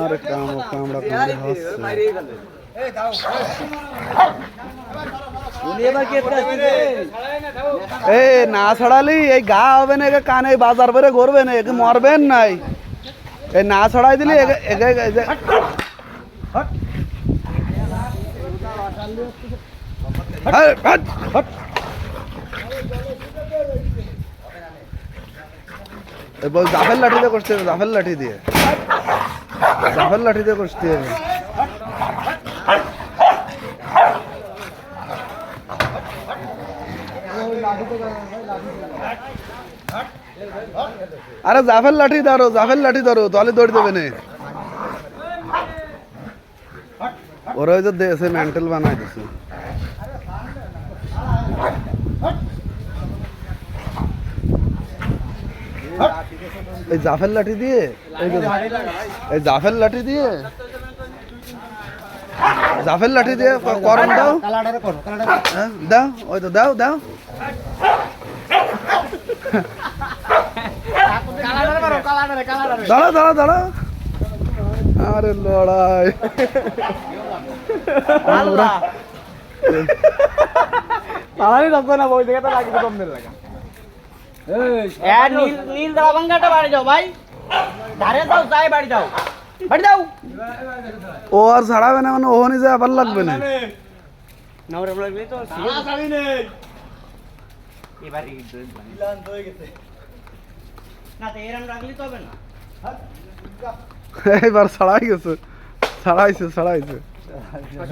আরে কামড়া না ছড়ালি এই গা হবে না, কানে বাজার করে ঘুরবে না, একে মরবেন নাই। এই না ছড়াই দিলি জাফের লাঠি দিয়ে করতে হবে, জাফের লাঠি দিয়ে, জাফের লাঠি দিয়ে করতে হবে। আরে জাফের লাঠি ধরো, জাফের লাঠি ধরো, তাহলে দৌড় দেবে না। ওরা ওই যে দেশে মেন্টাল বানাই দিচ্ছে। এই জাফের লাঠি দিয়ে, এই জাফের লাঠি দিয়ে, জাফের লাঠি দিয়ে করম দাও, দাও, ওই তো দাও দাও। দাঁড়া দাঁড়া দাঁড়া, আরে লড়াই ওই দিকে তো লাগবে কমদের লাগা। নীল দাও ভাঙ্গাটা বাড়ি যাও ভাই, ধারে যাও, যাই বাড়ি যাও, বাড়ি যাও। ও আর ছাড়াবে না মানে, ও নিজে আবার লাগবে না। নাওরে লাগবে তো ছাড়ি নেই এবারে ইলান হয়ে গেছে না, তো এরম রাখলি তো হবে না। এইবার ছাড়াই গেছে, ছাড়াইছে ছাড়াইছে।